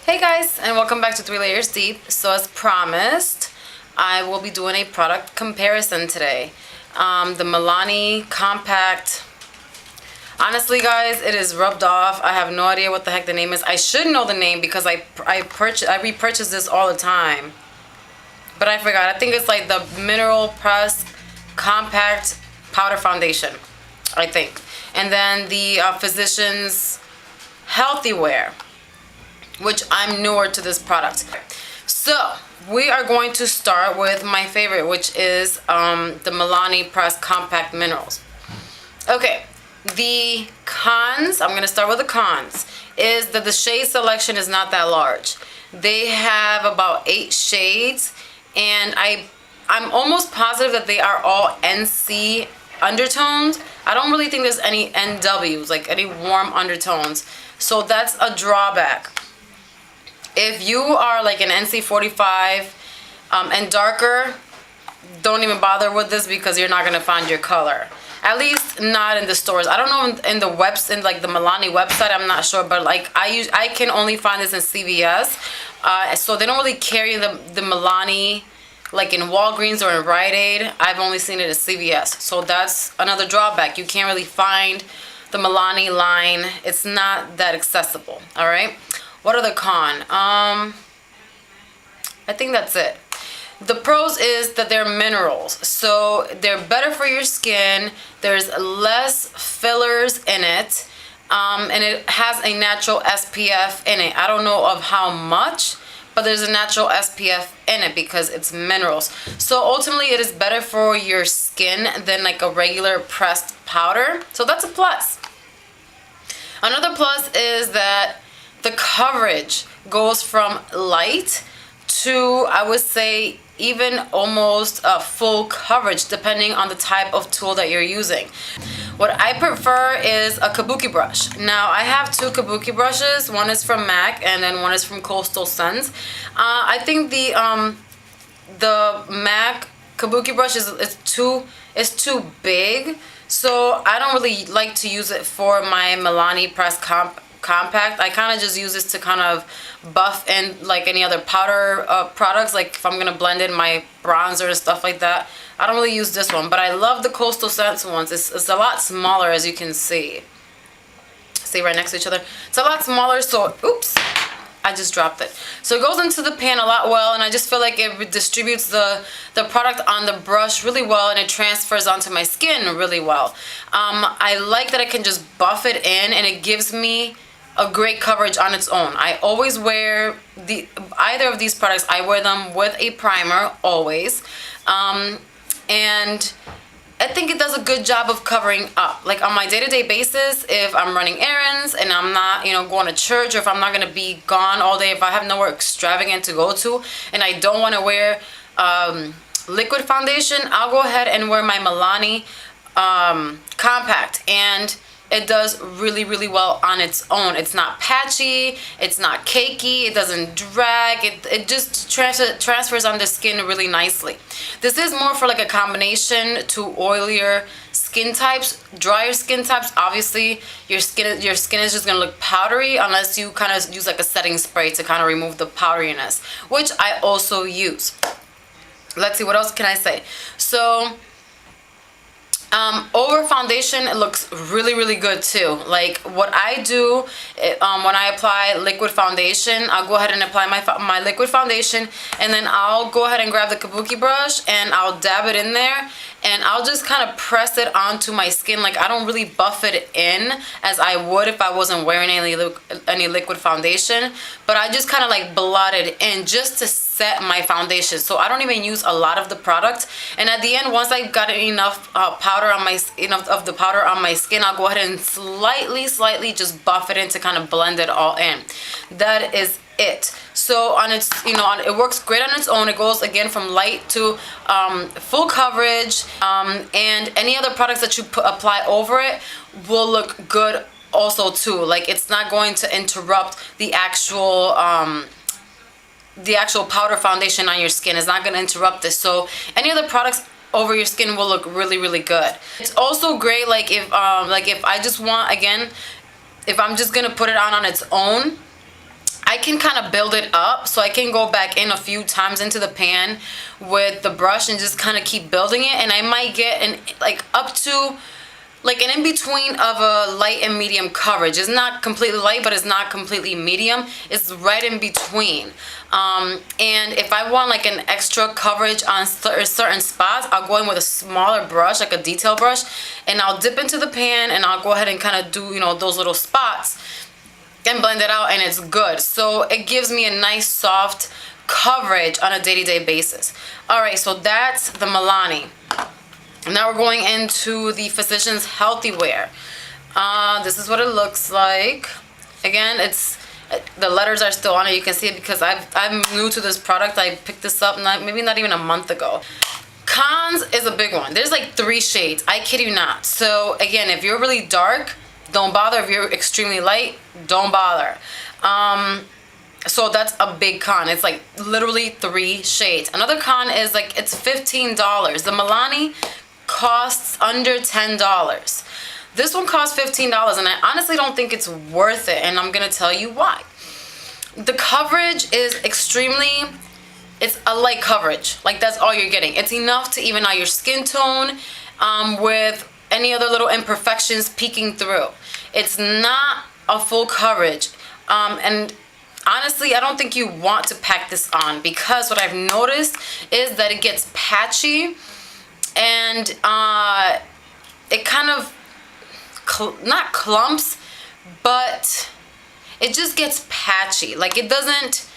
Hey guys, and welcome back to 3 Layers Deep. So as promised, I will be doing a product comparison today. The Milani Compact. Honestly guys, it is rubbed off. I have no idea what the heck the name is. I should know the name because I repurchase this all the time. But I forgot. I think it's like the Mineral Press Compact Powder Foundation, I think. And then the Physicians Healthy Wear, which I'm newer to this product. So we are going to start with my favorite, which is the Milani Press Compact Minerals. Okay, the cons, I'm gonna start with the cons, is that the shade selection is not that large. They have about 8 shades, and I'm almost positive that they are all NC undertones. I don't really think there's any NWs, like any warm undertones. So that's a drawback. If you are like an NC45 and darker, don't even bother with this because you're not gonna find your color. At least not in the stores. I don't know in the webs, in like the Milani website, I'm not sure, but like I can only find this in CVS. So they don't really carry the Milani like in Walgreens or in Rite Aid. I've only seen it at CVS. So that's another drawback. You can't really find the Milani line. It's not that accessible. All right. What are the con? I think that's it. The pros is that they're minerals, so they're better for your skin. There's less fillers in it, and it has a natural SPF in it. I don't know of how much, but there's a natural SPF in it because it's minerals. So ultimately it is better for your skin than like a regular pressed powder. So that's a plus. Another plus is that the coverage goes from light to, I would say, even almost full coverage depending on the type of tool that you're using. What I prefer is a kabuki brush. Now I have 2 kabuki brushes. One is from MAC and then one is from Coastal Suns. I think the MAC kabuki brush is too big, so I don't really like to use it for my Milani Press Compact. I kind of just use this to kind of buff in like any other powder products, like if I'm gonna blend in my bronzer and stuff like that. I don't really use this one, but I love the Coastal Scents ones. It's a lot smaller, as you can see right next to each other. It's a lot smaller, so oops, I just dropped it. So it goes into the pan a lot well, and I just feel like it distributes the product on the brush really well, and it transfers onto my skin really well. I like that I can just buff it in, and it gives me a great coverage on its own. I always wear either of these products. I wear them with a primer always, and I think it does a good job of covering up. Like on my day-to-day basis, if I'm running errands and I'm not, going to church, or if I'm not gonna be gone all day, if I have nowhere extravagant to go to, and I don't want to wear liquid foundation, I'll go ahead and wear my Milani Compact, and it does really, really well on its own. It's not patchy, it's not cakey, it doesn't drag, it just transfers on the skin really nicely. This is more for like a combination to oilier skin types. Drier skin types, obviously your skin is just gonna look powdery unless you kind of use like a setting spray to kind of remove the powderiness, which I also use. Let's see, what else can I say? So over foundation, it looks really, really good too. Like what I do when I apply liquid foundation, I'll go ahead and apply my liquid foundation, and then I'll go ahead and grab the kabuki brush and I'll dab it in there, and I'll just kind of press it onto my skin. Like I don't really buff it in as I would if I wasn't wearing any liquid foundation, but I just kind of like blot it in just to set my foundation. So I don't even use a lot of the product, and at the end, once I've got enough enough of the powder on my skin, I'll go ahead and slightly just buff it in to kind of blend it all in. That is it. So on its, it works great on its own. It goes again from light to full coverage, and any other products that you apply over it will look good also too. Like it's not going to interrupt the actual powder foundation on your skin. Is not going to interrupt this. So any other products over your skin will look really, really good. It's also great like if I just want, again, if I'm just gonna put it on its own, I can kind of build it up, so I can go back in a few times into the pan with the brush and just kind of keep building it, and I might get an like up to like an in-between of a light and medium coverage. It's not completely light, but it's not completely medium. It's right in between. And if I want like an extra coverage on certain spots, I'll go in with a smaller brush, like a detail brush, and I'll dip into the pan and I'll go ahead and kind of do, you know, those little spots and blend it out, and it's good. So it gives me a nice soft coverage on a day-to-day basis. All right, so that's the Milani. Now we're going into the Physicians Healthy Wear. This is what it looks like. Again, it's the letters are still on it. You can see it because I'm new to this product. I picked this up maybe not even a month ago. Cons is a big one. There's like 3 shades. I kid you not. So again, if you're really dark, don't bother. If you're extremely light, don't bother. So that's a big con. It's like literally 3 shades. Another con is like it's $15. The Milani costs under $10. This one costs $15, and I honestly don't think it's worth it, and I'm gonna tell you why. The coverage is it's a light coverage. Like, that's all you're getting. It's enough to even out your skin tone with any other little imperfections peeking through. It's not a full coverage, and honestly, I don't think you want to pack this on, because what I've noticed is that it gets patchy, and it kind of not clumps, but it just gets patchy. Like, it doesn't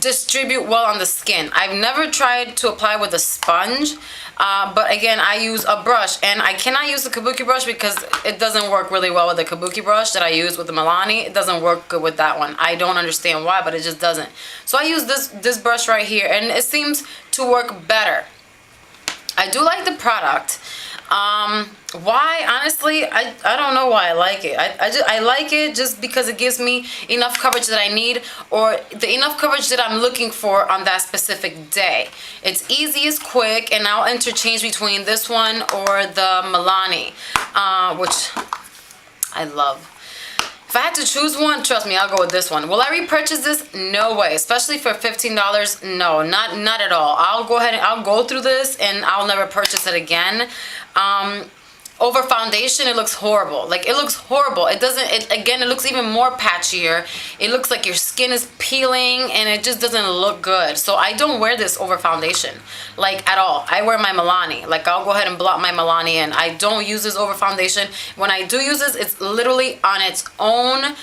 distribute well on the skin. I've never tried to apply with a sponge, but again, I use a brush, and I cannot use the kabuki brush because it doesn't work really well with the kabuki brush that I use with the Milani. It doesn't work good with that one. I don't understand why, but it just doesn't. So I use this brush right here, and it seems to work better. I do like the product. Why? Honestly, I don't know why I like it. I like it just because it gives me enough coverage that I need, or the enough coverage that I'm looking for on that specific day. It's easy, it's quick, and I'll interchange between this one or the Milani, which I love. If I had to choose one, trust me, I'll go with this one. Will I repurchase this? No way. Especially for $15? No, not at all. I'll go ahead and I'll go through this, and I'll never purchase it again. Over foundation, it looks horrible. Like, it looks horrible. It looks even more patchier. It looks like your skin is peeling, and it just doesn't look good. So I don't wear this over foundation, like, at all. I wear my Milani. Like, I'll go ahead and blot my Milani in. I don't use this over foundation. When I do use this, it's literally on its own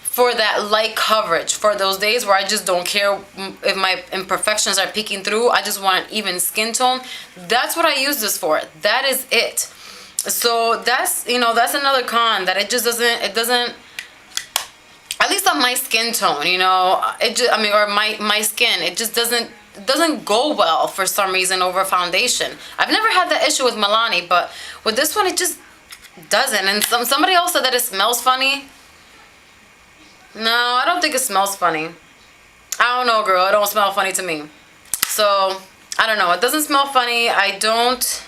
for that light coverage. For those days where I just don't care if my imperfections are peeking through, I just want an even skin tone. That's what I use this for. That is it. So that's, you know, that's another con, that it doesn't, at least on my skin tone, you know, or my skin, it just doesn't go well for some reason over foundation. I've never had that issue with Milani, but with this one, it just doesn't. And somebody else said that it smells funny. No, I don't think it smells funny. I don't know, girl. It don't smell funny to me. So, I don't know. It doesn't smell funny. I just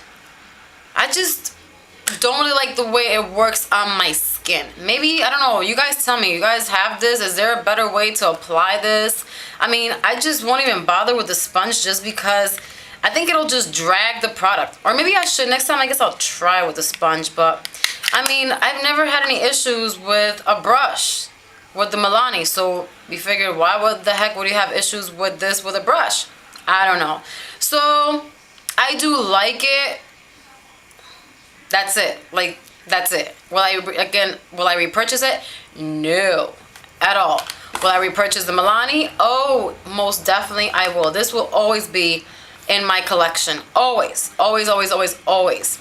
don't really like the way it works on my skin. Maybe, I don't know. You guys tell me. You guys have this? Is there a better way to apply this? I mean, I just won't even bother with the sponge just because I think it'll just drag the product. Or maybe I should. Next time, I guess I'll try with the sponge. But, I mean, I've never had any issues with a brush with the Milani, so we figured, why the heck would you have issues with this with a brush? I don't know. So I do like it. That's it. Like, that's it. Will I repurchase it? No, at all. Will I repurchase the Milani? Oh, most definitely I will. This will always be in my collection. Always, always, always, always, always.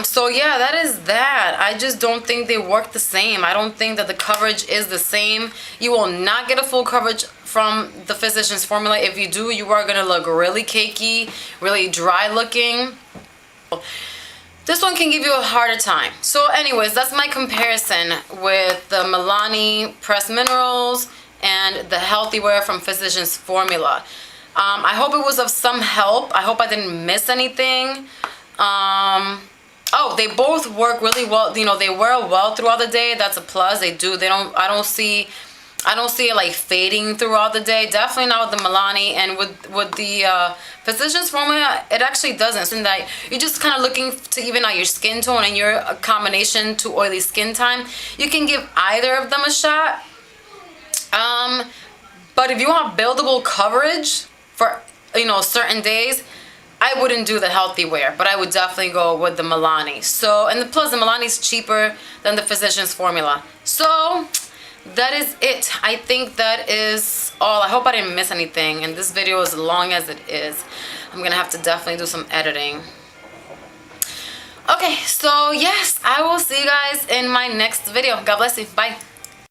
So yeah, that is that. I just don't think they work the same. I don't think that the coverage is the same. You will not get a full coverage from the Physicians formula. If you do, you are going to look really cakey, really dry looking. This one can give you a harder time. So anyways, that's my comparison with the Milani Pressed Minerals and the Healthy Wear from Physicians formula. I hope it was of some help. I hope I didn't miss anything. Oh, they both work really well. You know, they wear well throughout the day. That's a plus. I don't see I don't see it like fading throughout the day. Definitely not with the Milani, and with the Physicians Formula, it actually doesn't. And that you're just kind of looking to even out your skin tone, and you're a combination to oily skin time. You can give either of them a shot. But if you want buildable coverage for, you know, certain days, I wouldn't do the healthy wear, but I would definitely go with the Milani. So, and plus the Milani is cheaper than the Physicians Formula. So that is it. I think that is all. I hope I didn't miss anything. And this video, as long as it is, I'm gonna have to definitely do some editing. Okay, so yes, I will see you guys in my next video. God bless you. Bye.